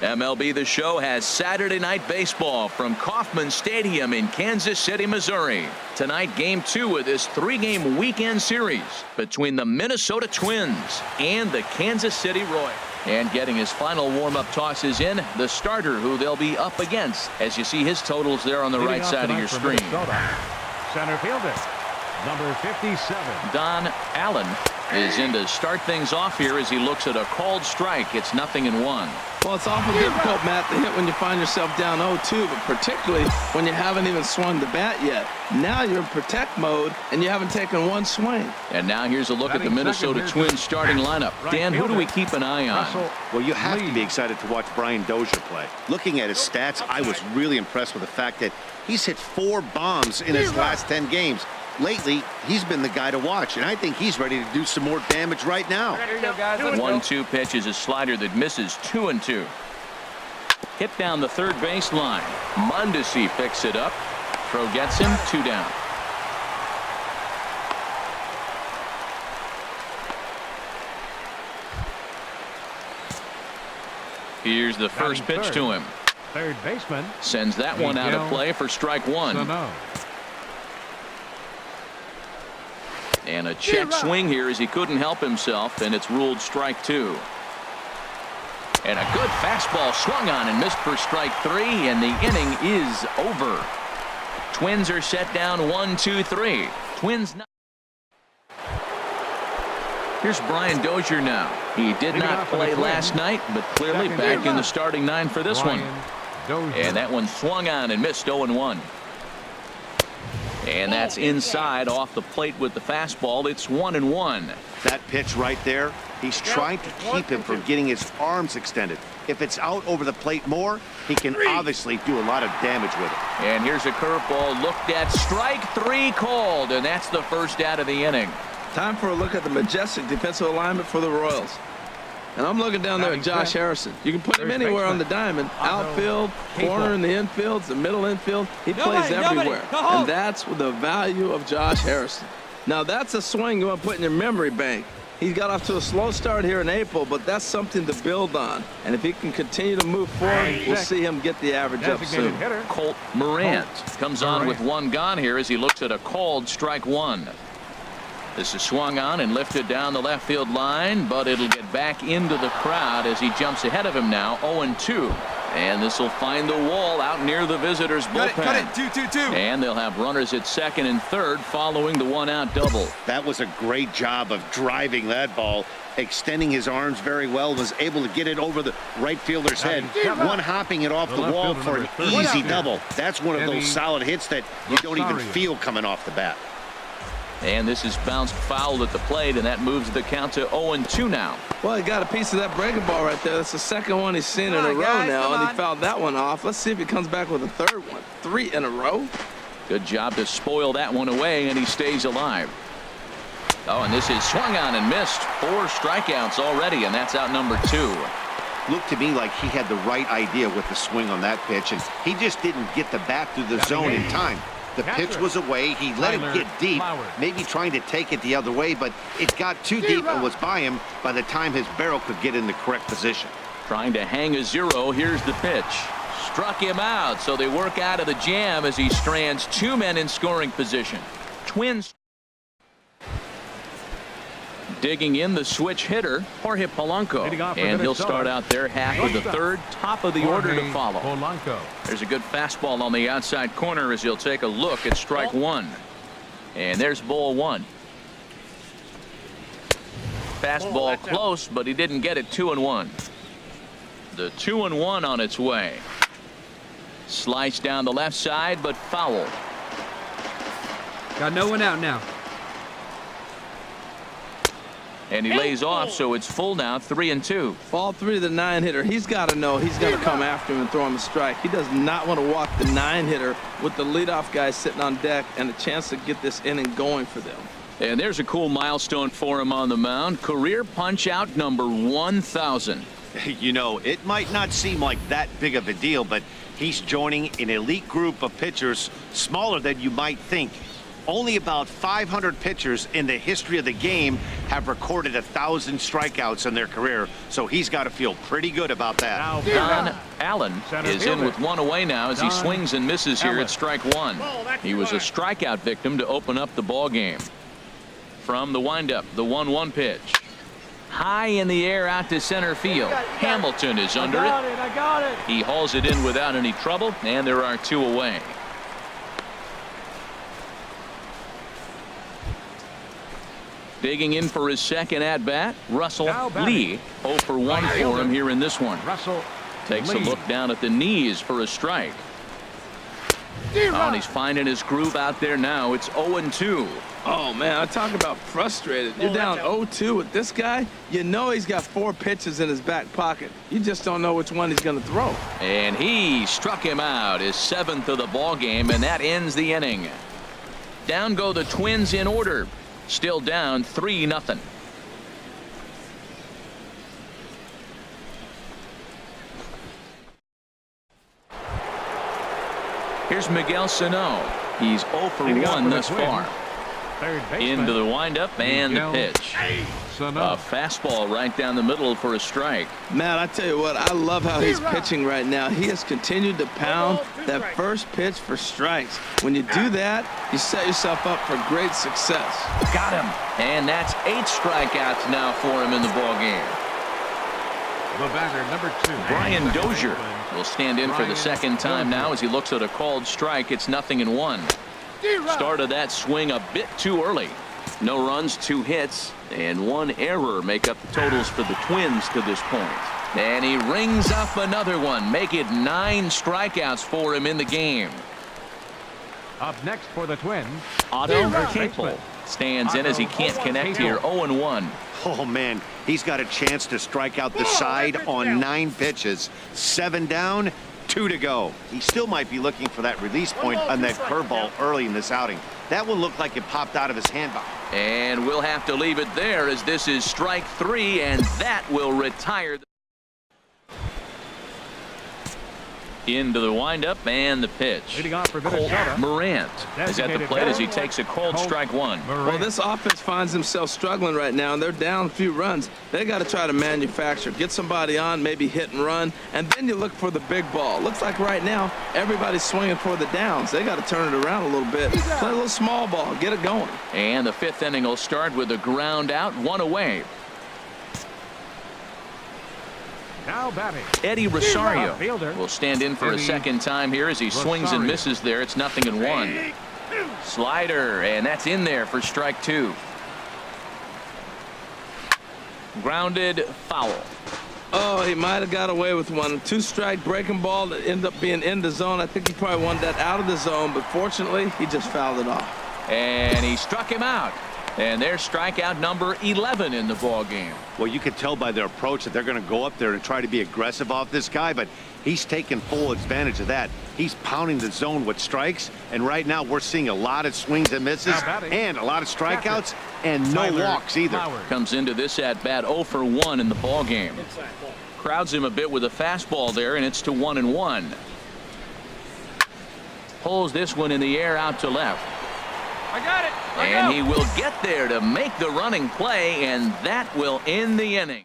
MLB The Show has Saturday Night Baseball from Kauffman Stadium in Kansas City, Missouri. Tonight, Game 2 of this 3-game weekend series between the Minnesota Twins and the Kansas City Royals. And getting his final warm-up tosses in, the starter who they'll be up against, as you see his totals there on the right side of your screen. Center fielder, number 57. Don Allen is in to start things off here as he looks at a called strike. It's 0-1. Well, it's awful difficult, Matt, to hit when you find yourself down 0-2, but particularly when you haven't even swung the bat yet. Now you're in protect mode, and you haven't taken one swing. And now here's a look at the Minnesota Twins starting lineup. Dan, who do we keep an eye on? Well, you have to be excited to watch Brian Dozier play. Looking at his stats, I was really impressed with the fact that he's hit 4 bombs in his last 10 games. Lately, he's been the guy to watch, and I think he's ready to do some more damage right now. 1-2 pitch is a slider that misses 2-2. Hit down the third baseline. Mondesi picks it up. Throw gets him 2 down. Here's the first pitch to him. Third baseman sends that one out of play for strike 1. And a check swing here as he couldn't help himself, and it's ruled strike 2. And a good fastball swung on and missed for strike 3, and the inning is over. Twins are set down 1-2-3. Twins. Here's Brian Dozier now. He did not play last night, but clearly back in the starting 9 for this one. And that one swung on and missed 0-1. And that's inside off the plate with the fastball. It's 1-1. That pitch right there, he's trying to keep him from getting his arms extended. If it's out over the plate more, he can obviously do a lot of damage with it. And here's a curveball looked at. Strike 3 called, and that's the first out of the inning. Time for a look at the majestic defensive alignment for the Royals. And I'm looking down there at Josh Harrison. You can put him anywhere on the diamond. Outfield, corner in the infield, the middle infield. He plays everywhere. And that's the value of Josh Harrison. Now, that's a swing you want to put in your memory bank. He got off to a slow start here in April, but that's something to build on. And if he can continue to move forward, we'll see him get the average up soon. Colt Morant comes on with 1 gone here as he looks at a called strike 1. This is swung on and lifted down the left field line, but it'll get back into the crowd as he jumps ahead of him now, 0-2. And this will find the wall out near the visitors' bullpen. Cut it, 2-2-2. And they'll have runners at second and third following the 1-out double. That was a great job of driving that ball, extending his arms very well, was able to get it over the right fielder's head, one hopping it off the wall for an easy double. That's one of those solid hits that you don't even feel coming off the bat. And this is bounced foul at the plate, and that moves the count to 0-2 now. Well, he got a piece of that breaking ball right there. That's the second one he's seen in a row now, and he fouled that one off. Let's see if he comes back with a third one. 3 in a row. Good job to spoil that one away, and he stays alive. Oh, and this is swung on and missed. 4 strikeouts already, and that's out number 2. Looked to me like he had the right idea with the swing on that pitch, and he just didn't get the bat through the zone in time. The pitch was away. He let it get deep, maybe trying to take it the other way, but it got too deep and was by him by the time his barrel could get in the correct position. Trying to hang a 0. Here's the pitch. Struck him out, so they work out of the jam as he strands 2 men in scoring position. Twins digging in the switch hitter, Jorge Polanco, and he'll start out there half of the third, top of the order to follow. There's a good fastball on the outside corner as he'll take a look at strike 1. And there's ball 1. Fastball close, but he didn't get it. 2-1. The 2-1 on its way. Slice down the left side, but foul. Got no one out now. And he lays off, so it's full now, 3-2. Ball 3 to the 9-hitter. He's got to know he's going to come after him and throw him a strike. He does not want to walk the 9-hitter with the leadoff guy sitting on deck and a chance to get this inning going for them. And there's a cool milestone for him on the mound. Career punch-out number 1,000. You know, it might not seem like that big of a deal, but he's joining an elite group of pitchers smaller than you might think. Only about 500 pitchers in the history of the game have recorded 1,000 strikeouts in their career, so he's got to feel pretty good about that. Now Don Allen is in fielder. with one away now as he Don swings and misses here Allen. at strike one. He was a strikeout victim to open up the ball game. From the windup, the 1-1 pitch. High in the air out to center field. Hamilton is under it. I got it. He hauls it in without any trouble, and there are two away. Digging in for his second at-bat, Russell Now batting. Lee. 0 for 1 for him here in this one. Russell Takes a Lee. look down at the knees for a strike. Oh, and he's finding his groove out there now. It's 0-2. Oh, man, I talk about frustrated. You're down 0-2 with this guy. You know he's got 4 pitches in his back pocket. You just don't know which one he's going to throw. And he struck him out, his 7th of the ball game, and that ends the inning. Down go the Twins in order. Still down 3-0. Here's Miguel Sano. He's 0 for Leading off 1 for the thus Twins, far. Third baseman. Into the windup and the Miguel pitch. Sano. A fastball right down the middle for a strike. Man, I tell you what, I love how he's pitching right now. He has continued to pound that first pitch for strikes. When you do that, you set yourself up for great success. Got him. And that's 8 strikeouts now for him in the ball game. The batter, number 2. Brian Second Dozier baseman. will stand in for the Brian second time Dozier. now as he looks at a called strike. It's 0-1. Started that swing a bit too early. No runs, 2 hits, and 1 error make up the totals for the Twins to this point. And he rings up another one. Make it 9 strikeouts for him in the game. Up next for the Twins. Otto Third Capel baseman. stands in as he can't connect Capel. here. 0-1. Oh, man, he's got a chance to strike out the side on 9 pitches. 7 down, 2 to go. He still might be looking for that release point on that curveball early in this outing. That one looked like it popped out of his hand. And we'll have to leave it there as this is strike 3, and that will retire. Into the windup and the pitch. Leading off for Colt Minnesota. Morant is at the Designated plate as he batter. takes a cold Colt strike 1. Morant. Well, this offense finds themselves struggling right now, and they're down a few runs. They got to try to manufacture, get somebody on, maybe hit and run, and then you look for the big ball. Looks like right now everybody's swinging for the downs. They got to turn it around a little bit, play a little small ball, get it going. And the 5th inning will start with a ground out, 1 away. Now batting. Eddie Rosario Outfielder. will stand in for a Eddie second time here as he swings and Rosario. misses there. It's 0-1. Slider, and that's in there for strike 2. Grounded foul. Oh, he might have got away with one. 2-strike breaking ball that ended up being in the zone. I think he probably wanted that out of the zone, but fortunately, he just fouled it off. And he struck him out. And there's strikeout number 11 in the ball game. Well, you can tell by their approach that they're going to go up there and try to be aggressive off this guy, but he's taking full advantage of that. He's pounding the zone with strikes, and right now we're seeing a lot of swings and misses Now batting. and a lot of strikeouts and no Tyler walks either. Flowers. Comes into this at bat 0 for 1 in the ball game. Crowds him a bit with a fastball there, and it's to 1-1. Pulls this one in the air out to left. I got it. And he will get there to make the running play, and that will end the inning.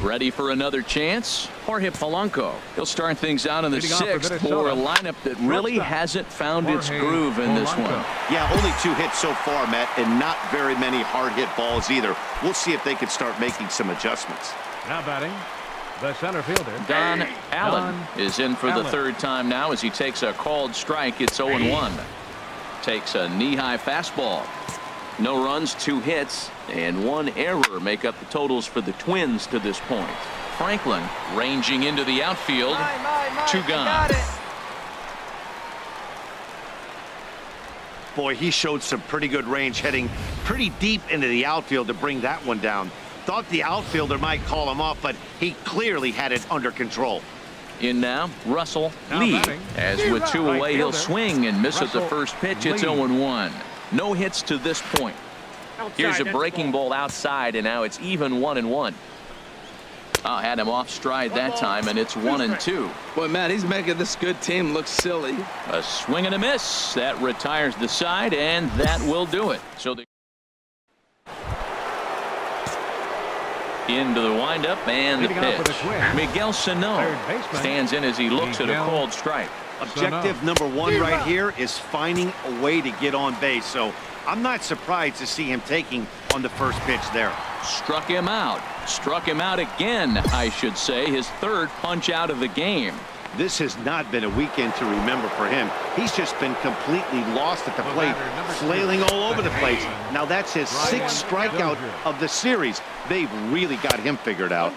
Ready for another chance? Jorge Polanco. He'll start things out in the Leading off for 6th for Minnesota. a lineup that really Shortstop. hasn't found its Jorge groove in this Polanco. one. Yeah, only 2 hits so far, Matt, and not very many hard hit balls either. We'll see if they can start making some adjustments. Now batting. The center fielder. Don Allen Don is in for the Allen. 3rd time now as he takes a called strike. It's 0-1. Takes a knee-high fastball. No runs, 2 hits, and 1 error make up the totals for the Twins to this point. Franklin ranging into the outfield. 2 gone. Boy, he showed some pretty good range, heading pretty deep into the outfield to bring that one down. Thought the outfielder might call him off, but he clearly had it under control. In now, Russell Now Lee. batting. As with 2 Right away, he'll fielder, swing and miss at the Russell first pitch. It's Lee. 0-1. No hits to this point. Here's a breaking ball outside, and now it's even 1-1. Had him off stride that time, and it's 1-2. Boy, Matt, he's making this good team look silly. A swing and a miss. That retires the side, and that will do it. So the Into the windup and the Leading off with pitch. a twin. Miguel Sano Third baseman, stands in as he looks at a Miguel called strike. Objective number one right here is finding a way to get on base. So I'm not surprised to see him taking on the first pitch there. Struck him out. Struck him out again, I should say. His third punch out of the game. This has not been a weekend to remember for him. He's just been completely lost at the plate, flailing all over the place. Now that's his sixth strikeout of the series. They've really got him figured out.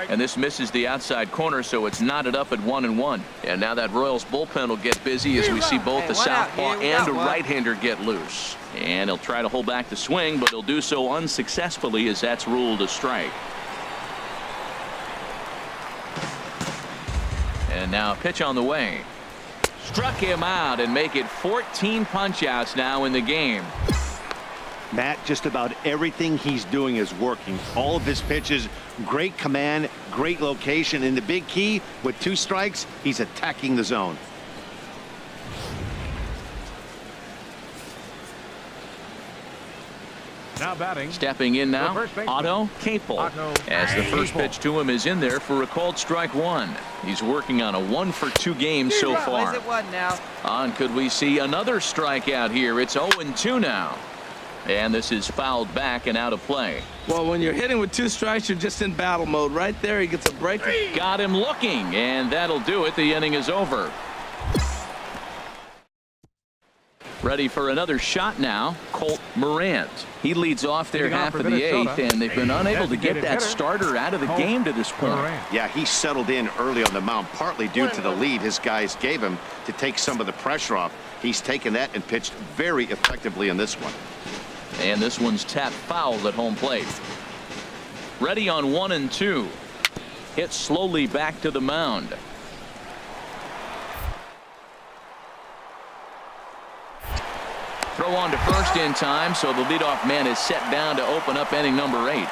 And this misses the outside corner, so it's knotted up at 1-1. And now that Royals bullpen will get busy as we see both the southpaw and a right-hander get loose. And he'll try to hold back the swing, but he'll do so unsuccessfully as that's ruled a strike. And now a pitch on the way. Struck him out and make it 14 punch-outs now in the game. Matt, just about everything he's doing is working. All of his pitches, great command, great location. And the big key, with 2 strikes, he's attacking the zone. Now batting. Stepping in now, The first baseman, Otto Capel. As the first pitch to him is in there for a called strike 1. He's working on a 1-for-2 game so far. On could we see another strikeout here? It's 0-2 now. And this is fouled back and out of play. Well, when you're hitting with 2 strikes, you're just in battle mode. Right there, he gets a break. Got him looking, and that'll do it. The inning is over. Ready for another shot now, Colt Morant. He leads off their Leading off half for of the Minnesota, 8th, and they've been unable to get designated that hitter, starter out of the Colt game to this point. Morant. Yeah, he settled in early on the mound, partly due to the lead his guys gave him to take some of the pressure off. He's taken that and pitched very effectively in this one. And this one's tapped foul at home plate. Ready on 1-2. Hit slowly back to the mound. Throw on to first in time, so the leadoff man is set down to open up inning number 8.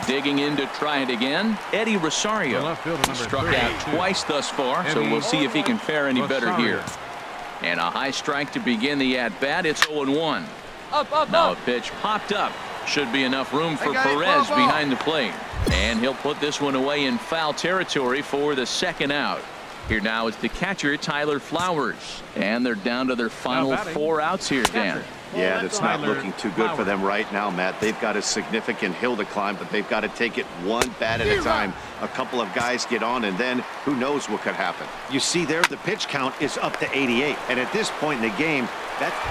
Digging in to try it again, Eddie Rosario. The left fielder, number Struck 32. out twice thus far, so Eddie we'll see if he can fare any better Rosario. here. And a high strike to begin the at-bat. It's 0-1. Now a pitch popped up. Should be enough room for Perez behind the plate. And he'll put this one away in foul territory for the second out. Here now is the catcher, Tyler Flowers. And they're down to their final 4 outs here, Dan. Yeah, that's not Tyler looking too good for them right now, Matt. They've got a significant hill to climb, but they've got to take it one bat at a time. A couple of guys get on, and then who knows what could happen. You see there, the pitch count is up to 88. And at this point in the game,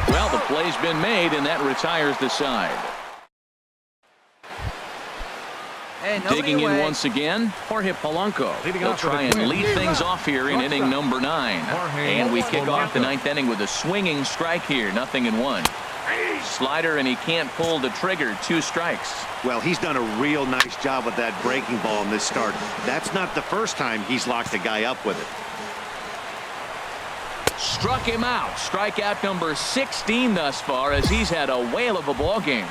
well, the play's been made, and that retires the side. Digging in once again, Jorge Polanco. He'll try and lead things off here in inning number 9. And we kick off the 9th inning with a swinging strike here, 0-1. Slider, and he can't pull the trigger. 2 strikes. well, he's done a real nice job with that breaking ball in this start. That's not the first time he's locked a guy up with it. Struck him out. Strikeout number 16 thus far, as he's had a whale of a ball game.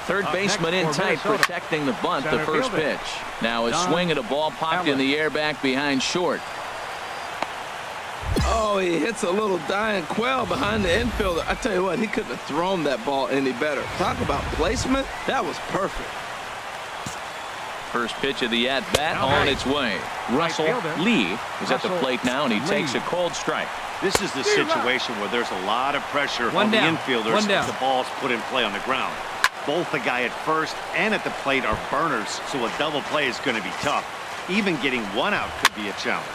Third baseman in tight, protecting the bunt, the first pitch. Now a swing at a ball popped in the air back behind short. Oh, he hits a little dying quail behind the infielder. I tell you what, he couldn't have thrown that ball any better. Talk about placement. That was perfect. First pitch of the at-bat on its way. Russell Lee is at the plate now, and he takes a cold strike. This is the situation where there's a lot of pressure on the infielders if the ball's put in play on the ground. Both the guy at first and at the plate are burners, so a double play is going to be tough. Even getting one out could be a challenge.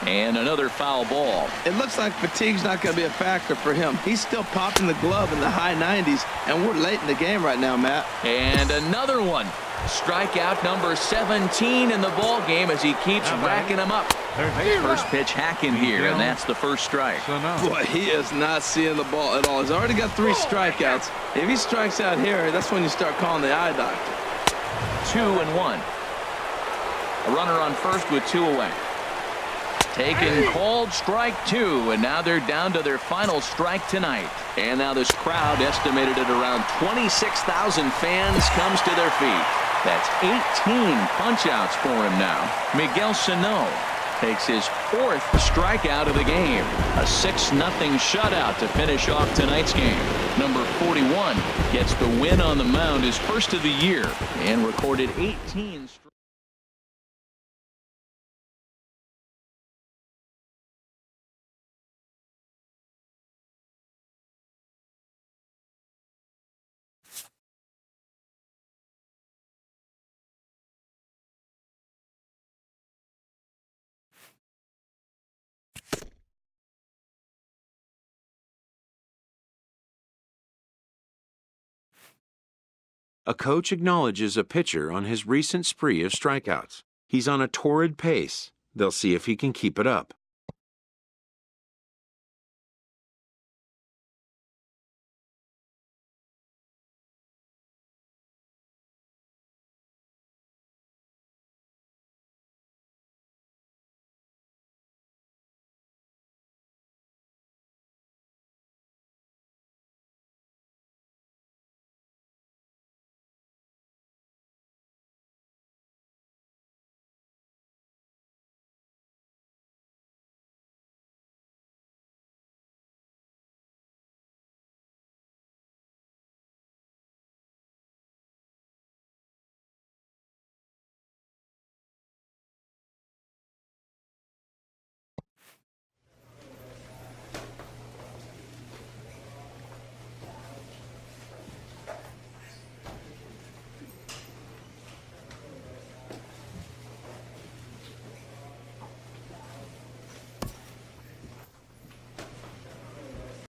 And another foul ball. It looks like fatigue's not going to be a factor for him. He's still popping the glove in the high 90s, and we're late in the game right now, Matt. And another one. Strikeout number 17 in the ball game as he keeps racking them up. First pitch hacking here, and that's the first strike. Boy, he is not seeing the ball at all. He's already got 3 strikeouts. If he strikes out here, that's when you start calling the eye doctor. 2-1. A runner on first with 2 away. Taken called strike 2, and now they're down to their final strike tonight. And now this crowd, estimated at around 26,000 fans, comes to their feet. That's 18 punch-outs for him now. Miguel Sano. takes his 4th strikeout of the game. A 6-0 shutout to finish off tonight's game. Number 41 gets the win on the mound, his first of the year, and recorded 18 strikeouts. A coach acknowledges a pitcher on his recent spree of strikeouts. He's on a torrid pace. They'll see if he can keep it up.